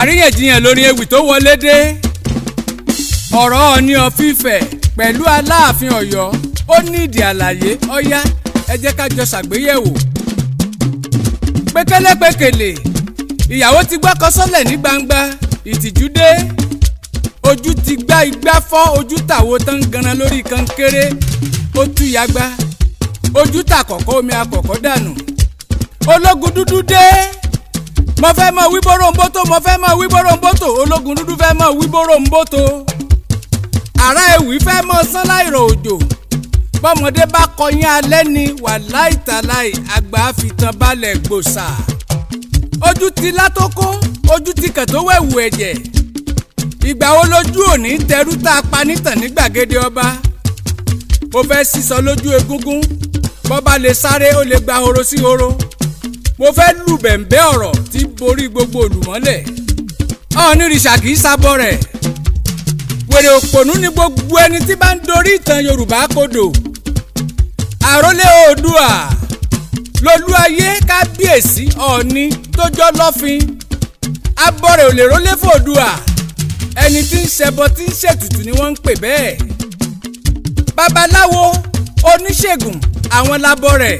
àríyànjiyàn lórí ewì tó wọlé dé ọ̀rọ̀ Ọọ̀ni of Ifẹ̀ pẹ̀lú Aláàfin Ọ̀yọ́ ó ní ìdí àlàyé ọ̀yá ẹ jẹ́ ká jọ ṣàgbéyẹ̀wò. pékélépékèlè ìyàwó ti gbọ́kọ sọ́lẹ̀ ní gbangba ìtìjú dé ojú ti gbá igbá fọ́ ojú tàwo tán ganan lórí kankéré ó tú yagbá ojú tàkọ̀kọ́ omi àkọ́kọ́ dànù. Ológundúdú dé mo fẹ́ mọ wíbóró ń bótó mo fẹ́ mọ wíbóró ń bótó Ológundúdú fẹ́ mọ wíbóró ń bótó àrá ewì fẹ́ mọ sán láìrọ̀ òjò bọ́mọdé bá kọyín alẹ́ ni wàláì tàláì àgbà fìtàn balẹ̀ gbòòsà ojú ti látókó ojú ti kàn tó wẹ̀wù ẹ̀jẹ̀ ìgbà wo lójú òní tẹrú tá a pa nítàn ní gbàgede ọba mo fẹ́ sísọ lójú egúngún bọ́ba lè sáré ó lè gba horo sí horo mo fẹ́ lù bẹ̀m̀bẹ́ ọ̀rọ̀ tí borí gbogbo olùmọ́lẹ̀ Ọọ̀ni rìṣà kì í sábọ̀ rẹ̀ wèrè òpònú ni gbogbo ẹni tí bá ń dorí ìtàn Yorùbá kodò àrólé Oòduà lolú ayé kábíyèsí Ọọ̀ni tó jọ́ lọ́fin abọ́rẹ̀ ò lè rólé fòdùà ẹni tí ń ṣẹbọ tí ń ṣètùtù ni wọ́n ń pè bẹ́ẹ̀ babaláwo oníṣègùn àwọn labọ́rẹ̀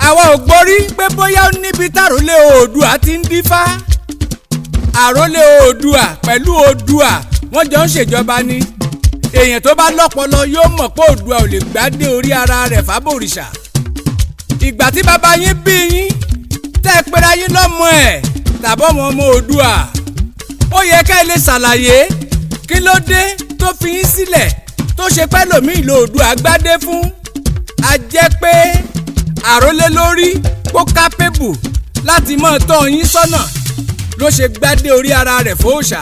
àwa ò gbórí pé bóyá ó níbi tàrólé Oòduà ti ń dífá àrólé Oòduà pẹ̀lú Oòduà wọ́n jọ ń ṣèjọba ni èèyàn tó bá lọ́pọlọ yóò mọ̀ pé Oòduà ò lè gbádé orí ara rẹ̀ fábòrìṣà ìgbà tí bàbá yín bí yín tẹ́ ẹ pera yín lọ́mọ ẹ̀ tàbọ́mọ ọmọ Oòduà ó yẹ ká ẹ lè ṣàlàyé kí ló dé tó fi yín sílẹ̀ tó ṣe pẹ́ lòmíì lo Oòduà gbádé fún a jẹ́ pé àrólé lórí kó kápébù láti mọ̀ tọ́ yín sọ́nà ló ṣe gbádé orí ara rẹ̀ fóòṣà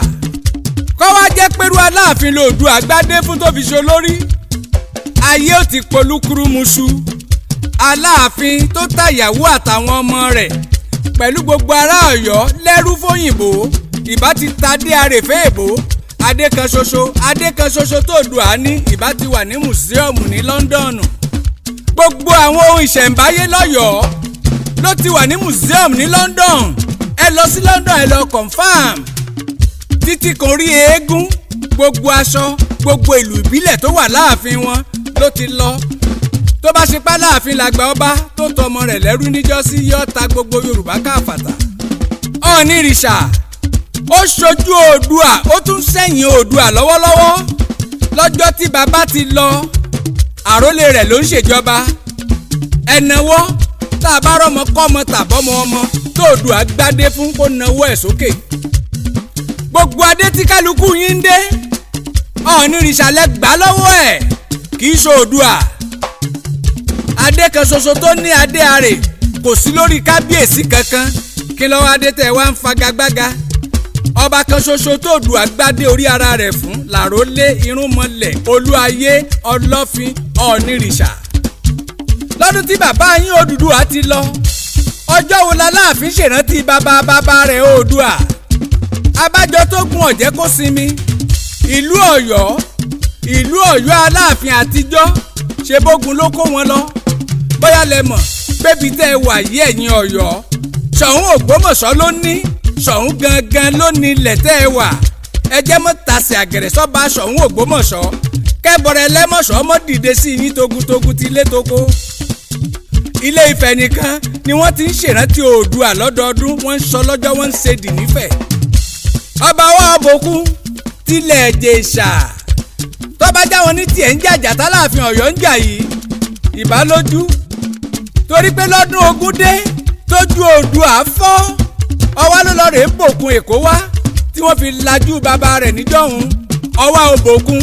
kọ́ wá jẹ́ pẹ̀lú Aláàfin l'Oòduà gbádé fún tó fi ṣe olórí ayé ò ti polúkúrúmuṣu Aláàfin tó tàyàwó àtàwọn ọmọ rẹ̀ pẹ̀lú gbogbo ará Ọ̀yọ́ lẹ́rú fóyìnbó ìbá ti ta dé arèfé èbó adé kan ṣoṣo tó Oòduà ní ìbá ti wà ní mùsíọ̀mù ní Lọ́ńdọ̀nù gbogbo àwọn ohun ìṣẹ̀ǹbáyé lọ́yọ̀ọ́ ló ti wà ní mùsíọ̀mù ní London ẹ lọ sí London ẹ lọ confam títí kan rí eégún gbogbo aṣọ gbogbo ìlú ìbílẹ̀ tó wà láàfin wọn ló ti lọ tó bá ṣe pá láàfin làgbà ọba tó tọmọ rẹ̀ lẹ́rú níjọ́sí yọ ta gbogbo Yorùbá káfàtà Ọọ̀ni rìṣà ó ṣojú Oòduà ó tún sẹ́yìn Oòduà lọ́wọ́lọ́wọ́ lọ́jọ́ tí bàbá ti lọ àrólé rẹ̀ ló ń ṣèjọba ẹ̀nàwọ́ tá a bá rọ́mọ kọ́mọ tàbọ́mọ ọmọ tó Oòduà gbádé fún kó nawọ́ ẹ̀ sókè gbogbo adé tí kálukú yín ń dé Ọọ̀ni rìṣà lẹ gbà lọ́wọ́ ẹ̀ kì í ṣe Oòduà adé kan ṣoṣo tó ní adé àrè kò sí lórí kábíyèsí kankan kí lọ́wọ́ adé tẹ̀ wá ń fagagbága ọba kan ṣoṣo tó Oòduà gbádé orí ara rẹ̀ fún làrólé irúnmọlẹ̀ olúayé ọlọ́fin Ọọ̀ni rìṣà lọ́dún tí bàbá yín Odùduwà ti lọ ọjọ́ wo l'Aláàfin ṣèrántí bàbá rẹ̀ Oòduà abájọ tó gun ọ̀jẹ́ kó sinmi ìlú Ọ̀yọ́ Aláàfin àtijọ́ ṣe bógun ló kó wọn lọ bóyá lẹ mọ̀ pébi tẹ́ ẹ wà yí ẹ̀yin Ọ̀yọ́ Ṣọ̀ún Ògbómọ̀ṣọ́ ló ní Ṣọ̀ún gangan ló ní ilẹ̀ tẹ́ ẹ wà ẹ jẹ́ mọ́ tasẹ̀ àgẹ̀rẹ̀ sọ́ba Ṣọ̀ún Ògbómọ̀ṣọ́ kẹ́bọ̀rẹ̀ lẹ́mọ̀ṣọ́ mọ́ dìde sí yín togun ti lé toko Ilé Ifẹ̀ nìkan ni wọ́n ti ń ṣèrántí Oòduà lọ́dọọdún wọ́n ń sọ lọ́jọ́ wọ́n ń ṣe dì nífẹ̀ ọba wa bòkun tilẹ̀ Ìjẹ̀ṣà tọ́ba jáwọn ní tiẹ̀ ń jàjà t'Aláàfin Ọ̀yọ́ ń jà yìí ìbálójú torí pé lọ́dún ogún dé tójú Oòduà fọ́ ọwá ló lọ rèé bòkun Èkó wá tí wọ́n fi lajú bàbá rẹ̀ níjọ́hun ọwá òbòkun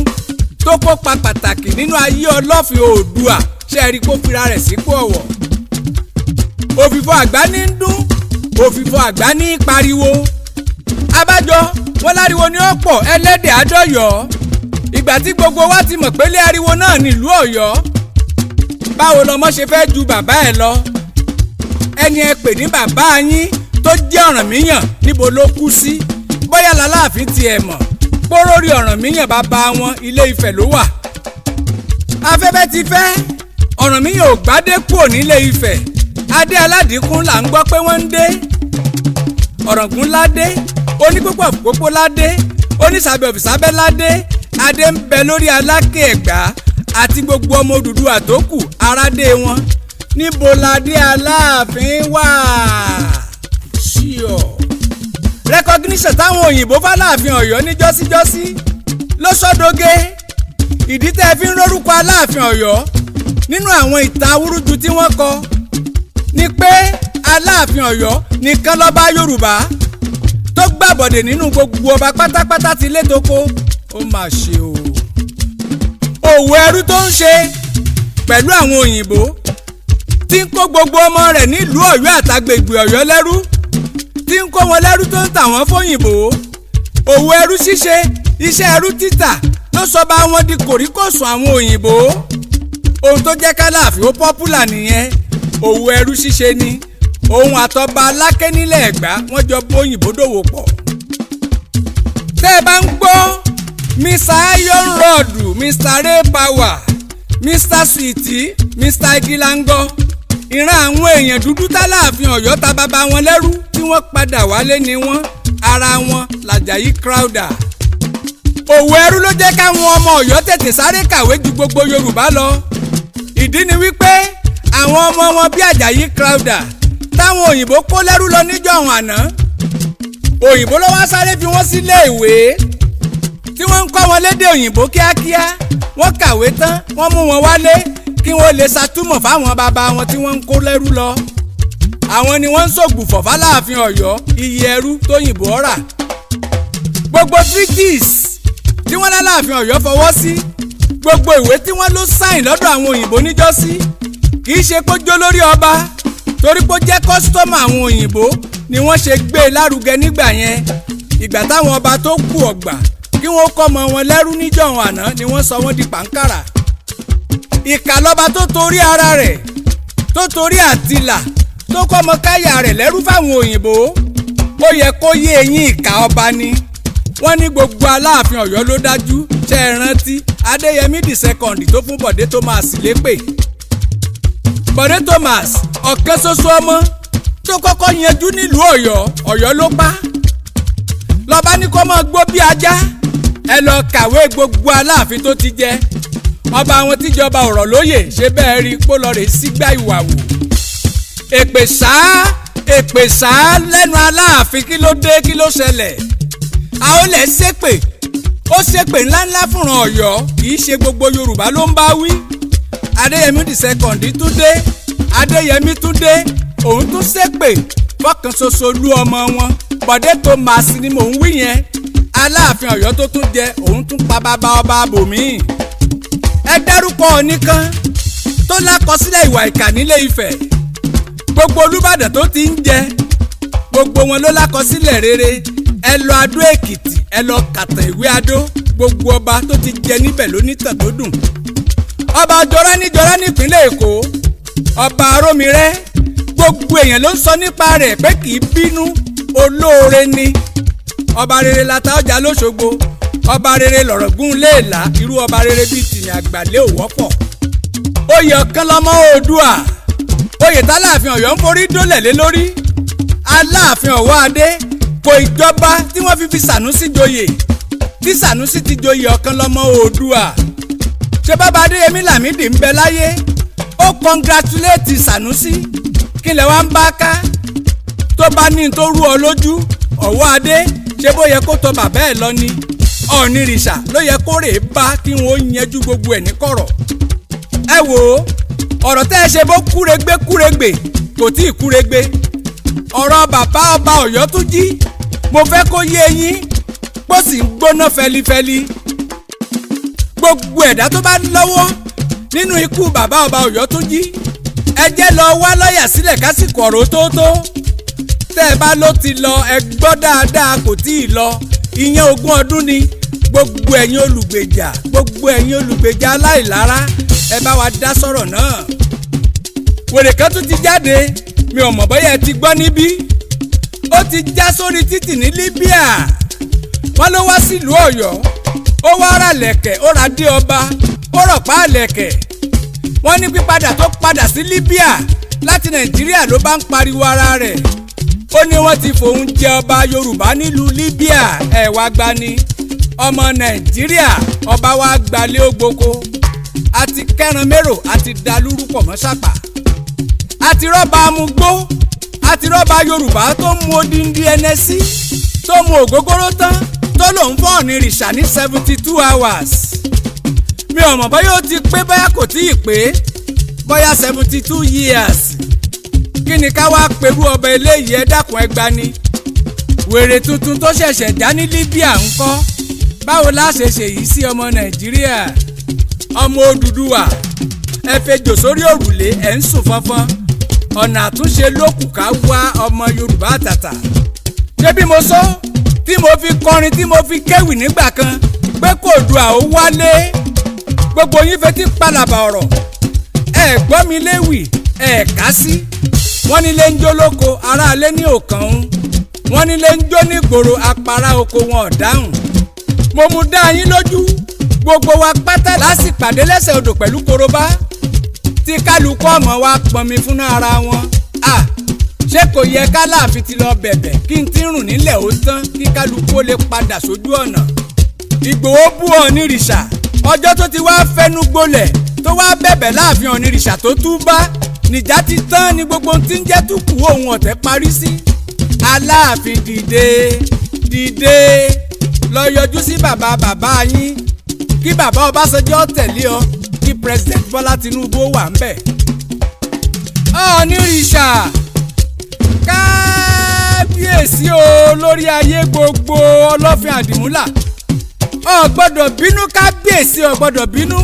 tó kópa pàtàkì nínú ayé Ọlọ́fin Oòduà ṣe é rí kó fira rẹ̀ sípò ọ̀wọ̀ òfìfo àgbá ní ń dún òfìfo àgbá ní í pariwo abájọ wọn láriwo ní ọ̀pọ̀ ẹlẹ́dẹ̀ àdọ́yọ̀ ìgbà tí gbogbo wa ti mọ̀ pé lé ariwo náà nílùú Ọ̀yọ́ báwo lọmọ ṣe fẹ́ ju bàbá ẹ̀ lọ ẹni ẹ pè ní bàbá yín tó jẹ́ Ọ̀rànmíyàn níbo ló kú sí bóyá l'Aláàfin tiẹ̀ mọ̀ pórórí Ọ̀rànmíyàn bàbá wọn Ilé Ifẹ̀ ló wà afẹ́fẹ́ ti fẹ́ Ọ̀rànmíyàn ò gbádé kúrò nílé Ifẹ̀ adé aládìkún là ń gbọ́ pé wọ́n ń dé Ọ̀ràngúnládé onípòpọ̀ pópó ládé onísàbẹ̀ òfìsàbẹ̀ ládé adé ń bẹ lórí Aláké Ẹ̀gbá àti gbogbo ọmọ Odùduwà tó kù aládé wọn. níbo ládé Aláàfin wà? ṣíọ. recognition táwọn òyìnbó f'Aláàfin Ọ̀yọ́ ní jọ́síjọ́sí ló sọ́dọ̀gẹ́. ìdí tẹ́ fi ń rórúkọ Aláàfin Ọ̀yọ́ nínú àwọn ìtàn awúrúju tí wọ́n kọ ni pé Aláàfin Ọ̀yọ́ nìkan lọ́ba Yorùbá tó gbàbọ̀dẹ̀ nínú gbogbo ọba pátápátá ti létoko. ó mà ṣe o. òwò ẹrú tó ń ṣe pẹ̀lú àwọn òyìnbó tí ń kó gbogbo ọmọ rẹ̀ nílùú Ọ̀yọ́ àtàgbègbè Ọ̀yọ́ lẹ́rú tí ń kó wọn lẹ́rú tó ń tà wọ́n fóyìnbó. òwò ẹrú ṣíṣe iṣẹ́ ẹrú títà ló sọ bá wọn di kòríkòsùn àwọn òyìnbó. ohun tó jẹ́ k'Aláàfin ó pọ́pùlà nìyẹn. òwò ẹrú ṣíṣe ni òun àtọba Aláké nílẹ̀ Ẹ̀gbá wọ́n jọ bóyìnbó dòwò pọ̀. tẹ́ ẹ bá ń gbọ́ Mr. Iron Rod, Mr. Ray Power, Mr. Sweety, Mr. Igilango, ìran àwọn èèyàn dúdú t'Aláàfin Ọ̀yọ́ ta bàbá wọn lẹ́rú tí wọ́n padà wálé ni wọ́n. ara wọn l'Àjàyí Crowther. òwò ẹrú ló jẹ́ káwọn ọmọ Ọ̀yọ́ tètè sáré kàwé ju gbogbo Yorùbá lọ. ìdí ni wípé àwọn ọmọ wọn bí Àjàyí Crowther táwọn òyìnbó kó lẹ́rú lọ níjọ̀hún àná. òyìnbó ló wá sáré fi wọ́n sílé ìwé tí wọ́n ń kọ́ wọn lédè òyìnbó kíákíá. wọ́n kàwé tán wọ́n mú wọn wálé kí wọ́n lè ṣàtúmọ̀ fáwọn bàbá wọn tí wọ́n ń kó lẹ́rú lọ. àwọn ni wọ́n ń ṣògbùfọ̀ f'Aláàfin Ọ̀yọ́ iye ẹrú tóyìnbó rà. gbogbo treaties tí wọ́n l'Aláàfin Ọ̀yọ́ fọwọ́ sí, gbogbo ìwé tí wọ́n ló sáìn lọ́dọ̀ àwọn òyìnbó níjọ́sí kì í ṣe kó jó lórí ọba torí kó jẹ́ kọ́sítọ́mù àwọn òyìnbó ni wọ́n ṣe gbé e lárugẹ nígbà yẹn. ìgbà táwọn ọba tó kù ọ̀gbà kí wọ́n kọ́ ọmọ wọn lẹ́rú níjọ̀hún àná ni wọ́n sọ wọ́n di pàǹkàrà. ìkà lọ́ba tó torí ara rẹ̀ tó torí àtìlà tó kọ́ ọmọ káyà rẹ̀ lẹ́rú fáwọn òyìnbó. ó yẹ kó yé eyín ìkà ọba ni. wọ́n ní gbogbo Aláàfin Ọ̀yọ́ ló dájú ṣe é rántí Adéyẹmí the second tó fún Bọ̀dé Thomas lépè. Bọ̀dé Thomas ọ̀kan ṣoṣo ọmọ tó kọ́kọ́ yanjú nílùú Ọ̀yọ́ ló pa. lọ́ba ní kó máa gbó bí ajá. ẹ lọ kàwé gbogbo Aláàfin tó ti jẹ. ọba àwọn tíjọba ọ̀rọ̀ lóyè ṣe bẹ́ẹ̀ rí pólọ́rẹ̀ sígbà ìwà wò. èpè sáá lẹ́nu Aláàfin kí ló dé kí ló ṣẹlẹ̀. a ó lẹ̀ ṣépè ó ṣépè ńláńlá fúnran Ọ̀yọ́ kì í ṣe gbogbo Yorùbá ló ń bá wí. Adéyẹmí the second tún dé Adéyẹmí tún dé òun tún ṣépè fọkàn ṣoṣo lú ọmọ wọn Bọ̀dé Thomas ni mò ń wí yẹn. Aláàfin Ọ̀yọ́ tó tún jẹ òun tún pa bàbá ọba bòmíì. ẹ dárúkọ Ọ̀nìkan tó lákọsílẹ̀ ìwà ìkà nílé Ifẹ̀. gbogbo Olúbàdàn tó ti ń jẹ gbogbo wọn ló lákọsílẹ̀ rere. ẹ lọ Adó Èkìtì ẹ lọ kàtàn ìwé Adó gbogbo ọba tó ti jẹ níbẹ̀ lónítàn tó dùn. ọba jọra nípínlẹ̀ Èkó ọba Arómirẹ́ gbogbo èèyàn ló ń sọ nípa rẹ̀ pé kì í bínú olóore ni. ọba rere lata ọjà lóṣogbo ọba rere lọ̀rọ̀gún léèlà irú ọba rere bíi tìmí àgbàlẹ̀ ò wọ́pọ̀. oyè ọ̀kan lọ́mọ Oòduà oyè t'Aláàfin Ọ̀yọ́ ń forí dólẹ̀ lé lórí. Aláàfin Ọ̀wọ́ Adé kò ìjọba tí wọ́n fi Sànúsí joyè tí Sànúsí ti joyè ọ̀kan lọ́mọ Oòduà. ṣé bàbá Adéyẹmí Lámídì ń bẹ láyé ó congratulate Sànúsí kí lẹ wá ń bá ká. tó bá ní tó rú ọ lójú Ọ̀wọ́ Adé ṣé bó yẹ kó tọ bàbá ẹ̀ lọ ni. Ọ̀nìrìṣà ló yẹ kó rèé bá kí wọn ó yanjú gbogbo ẹ̀ ní kọ̀rọ̀. ẹ wò ó ọ̀rọ̀ tẹ́ ẹ ṣe bó kúregbé kò tí ì kúregbé. ọ̀rọ̀ bàbá ọba Ọ̀yọ́túnjí mo fẹ́ kó yé yín bó sì ń gbóná fẹlifẹli. gbogbo ẹ̀dá tó bá lọ́wọ́ nínú ikú bàbá ọba Ọ̀yọ́túnjí ẹ jẹ́ lọ wá lọ́ọ̀yà sílẹ̀ kásìkò ọ̀rọ̀ tó. tẹ́ ẹ bá ló ti lọ ẹ gbọ́ dáadáa kò tí ì lọ ìyẹn 20 ọdún ni. gbogbo ẹ̀yin olùgbèjà aláìlára ẹ bá wa dá sọ̀rọ̀ náà. wèrè kan tún ti jáde mi ò mọ̀ bóyá ẹ ti gbọ́ níbí. ó ti já sórí títì ní Libya. wọ́n ló wá sílùú Ọ̀yọ́ ó wá ra lẹ̀kẹ̀ ó ra dé ọba ó rọ̀pá lẹ̀kẹ̀. wọ́n ní pípadà tó padà sí Libya láti Nàìjíríà ló bá ń pariwo ara rẹ̀ ó ní wọ́n ti fòun jẹ ọba Yorùbá nílùú Libya ẹ̀ wá gbani ọmọ Nàìjíríà ọba wa gbalé ògbóko àti kẹran mérò àti dalúrú pọ̀ mọ́ ṣàpà àti rọ́bà amúgbó àti rọ́bà Yorùbá tó mú odindi ẹnẹsí tó mú ògógóró tán tó lòun fọ́ Ọ̀nìrìṣà ní 72 hours mi ò mọ̀ bóyá ó ti pé bóyá kò tí ì pé bóyá 72 years kí ni ká wá perú ọba eléyìí ẹ dákun ẹ gbani wèrè tuntun tó ṣẹ̀ṣẹ̀ já ní Libya ńkọ́ báwo la ṣe ṣèyí sí ọmọ Nàìjíríà ọmọ Odùduwà ẹ fejò sórí òrùlé ẹ ń sùn fọ́nfọ́n ọ̀nà àtúnṣe lókù ká wá ọmọ Yorùbá àtàtà ṣé bí mo sọ tí mo fi kọrin tí mo fi kéwì nígbà kan pé kò du à ó wálé gbogbo yín fetí pàlàbà ọ̀rọ̀ ẹ gbọ́ mi léwì ẹ kà sí wọ́n nílé ń jó lóko aráalé ní òkàn wọ́n nílé ń jó ní gbòòrò apara oko wọn ò dáhùn mo mú dá yín lójú gbogbo wa pátá lásìpàdé lẹ́sẹ̀ odò pẹ̀lú korobá tí kálukú ọmọ wa pọnmi fúnná ara wọn ṣé kò yẹ k'Aláàfin ti lọ bẹ̀bẹ̀ kí n ti rùn nílẹ̀ ó tán kí kálukú ó lè padà sójú ọ̀nà Ìgbòho bú Ọ̀nìrìṣà ọjọ́ tó ti wá fẹ́nu gbolẹ̀ tó wá bẹ̀bẹ̀ láàfin Ọ̀nìrìṣà tó túbá nìjà ti tán ni gbogbo tí ń jẹ́ túkù ohun ọ̀tẹ̀ parí sí Aláàfin dìde dìde lọ yọjú sí bàbá yín kí bàbá Ọbásanjọ́ tẹ̀lé ọ kí president Bọ́lá Tinubu wà ń bẹ̀. Ọ̀nìrìṣà kábíyèsí o lórí ayé gbogbo Ọlọ́fin àdìmúlà ọ gbọ́dọ̀ bínú kábíyèsí ọ gbọ́dọ̀ bínú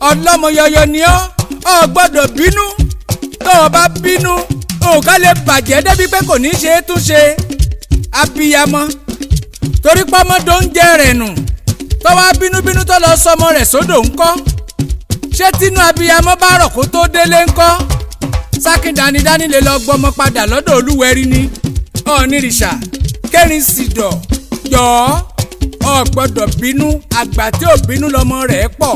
ọlọ́mọ yọyọ ni ọ gbọ́dọ̀ bínú tó o bá bínú nǹkan lè bàjẹ́ débi pé kò ní ṣe é tún ṣe abiyamọ torí pọ́mọdé oúnjẹ rẹ̀ nù tó wá bínúbínú tó lọ sọmọ rẹ̀ sódò ńkọ́ ṣé tínú abiyamọ bá rọ̀ kó tó délé ńkọ́ sákì dánidání lè lọ gbọmọ padà lọ́dọ̀ Olúwẹ̀rí ni Ọ̀nìrìṣà kẹrin sì dọ̀ ọ gbọ́dọ̀ bínú àgbà tí ò bínú lọmọ rẹ̀ pọ̀.